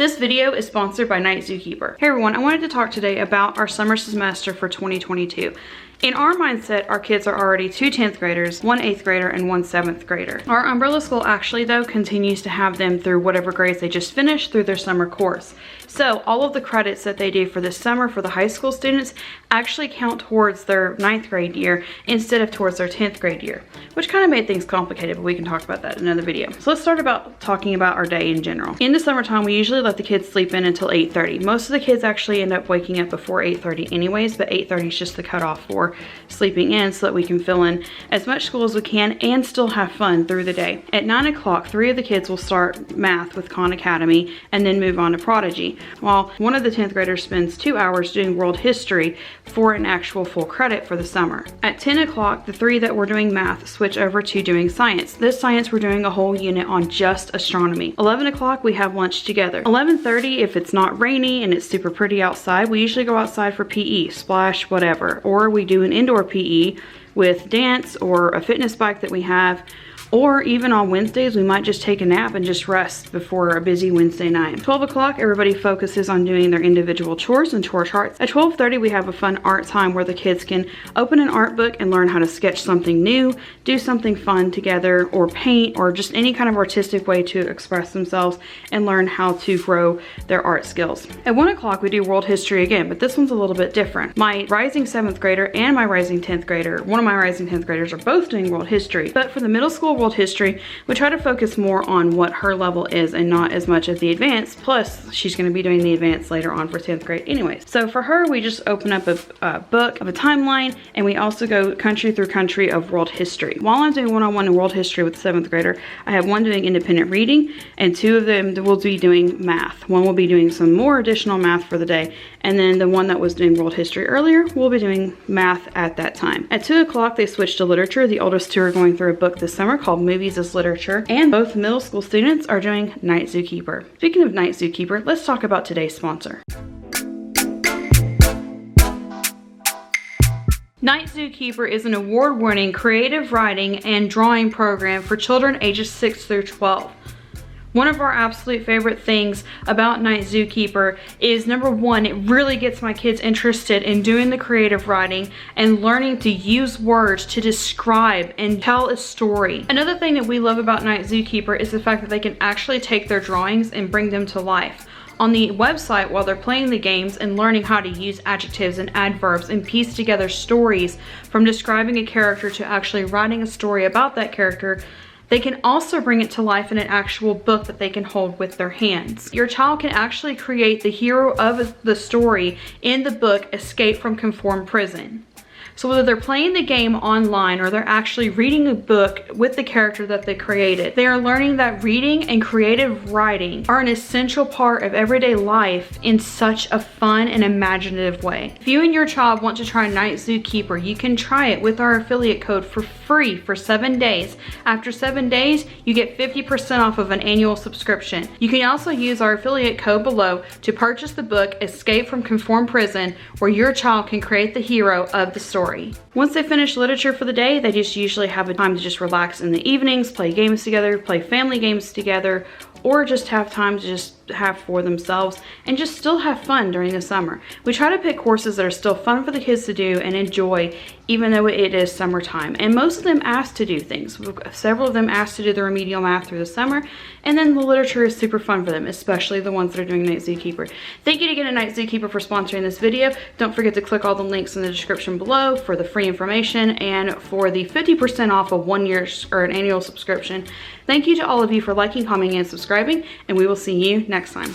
This video is sponsored by Night Zookeeper. Hey everyone, I wanted to talk today about our summer semester for 2022. In our mindset, our kids are already 2 10th graders, 1 8th grader, and 1 7th grader. Our umbrella school actually though continues to have them through whatever grades they just finished through their summer course. So all of the credits that they do for this summer for the high school students actually count towards their 9th grade year instead of towards their 10th grade year, which kind of made things complicated, but we can talk about that in another video. So let's start talking about our day in general. In the summertime, we usually let the kids sleep in until 8:30. Most of the kids actually end up waking up before 8:30 anyways, but 8:30 is just the cutoff for sleeping in so that we can fill in as much school as we can and still have fun through the day. At 9 o'clock, 3 of the kids will start math with Khan Academy and then move on to Prodigy, while one of the 10th graders spends 2 hours doing world history for an actual full credit for the summer. At 10 o'clock, the 3 that were doing math switch over to doing science. This science, we're doing a whole unit on just astronomy. 11 o'clock, we have lunch together. 11:30, if it's not rainy and it's super pretty outside, we usually go outside for PE, splash, whatever, or we do an indoor PE with dance or a fitness bike that we have, or even on Wednesdays, we might just take a nap and just rest before a busy Wednesday night. 12 o'clock, everybody focuses on doing their individual chores and chore charts. At 12:30, we have a fun art time where the kids can open an art book and learn how to sketch something new, do something fun together, or paint, or just any kind of artistic way to express themselves and learn how to grow their art skills. At 1 o'clock, we do world history again, but this one's a little bit different. My rising 7th grader and my rising 10th grader, one of my rising 10th graders, are both doing world history, but for the middle school world history, we try to focus more on what her level is and not as much of the advanced, plus she's going to be doing the advanced later on for 10th grade anyways. So for her, we just open up a book of a timeline, and we also go country through country of world history. While I'm doing one-on-one in world history with the 7th grader, I have one doing independent reading, and 2 of them will be doing math. One will be doing some more additional math for the day, and then the one that was doing world history earlier will be doing math at that time. At 2 o'clock, they switch to literature. The oldest 2 are going through a book this summer called Movies as Literature, and both middle school students are doing Night Zookeeper. Speaking of Night Zookeeper, let's talk about today's sponsor. Night Zookeeper is an award-winning creative writing and drawing program for children ages 6 through 12. One of our absolute favorite things about Night Zookeeper is, number one, it really gets my kids interested in doing the creative writing and learning to use words to describe and tell a story. Another thing that we love about Night Zookeeper is the fact that they can actually take their drawings and bring them to life. On the website, while they're playing the games and learning how to use adjectives and adverbs and piece together stories from describing a character to actually writing a story about that character, they can also bring it to life in an actual book that they can hold with their hands. Your child can actually create the hero of the story in the book Escape from Conformed Prison. So whether they're playing the game online or they're actually reading a book with the character that they created, they are learning that reading and creative writing are an essential part of everyday life in such a fun and imaginative way. If you and your child want to try Night Zookeeper, you can try it with our affiliate code for free for 7 days. After 7 days, you get 50% off of an annual subscription. You can also use our affiliate code below to purchase the book Escape from Conformed Prison, where your child can create the hero of the story. Once they finish literature for the day, they just usually have a time to just relax in the evenings, play games together, play family games together, or just have time to just have for themselves and just still have fun during the summer. We try to pick courses that are still fun for the kids to do and enjoy, even though it is summertime. And most of them ask to do things. Several of them ask to do the remedial math through the summer, and then the literature is super fun for them, especially the ones that are doing Night Zookeeper. Thank you to Night Zookeeper for sponsoring this video. Don't forget to click all the links in the description below for the free information and for the 50% off a 1 year or an annual subscription. Thank you to all of you for liking, commenting, and subscribing, and we will see you next time.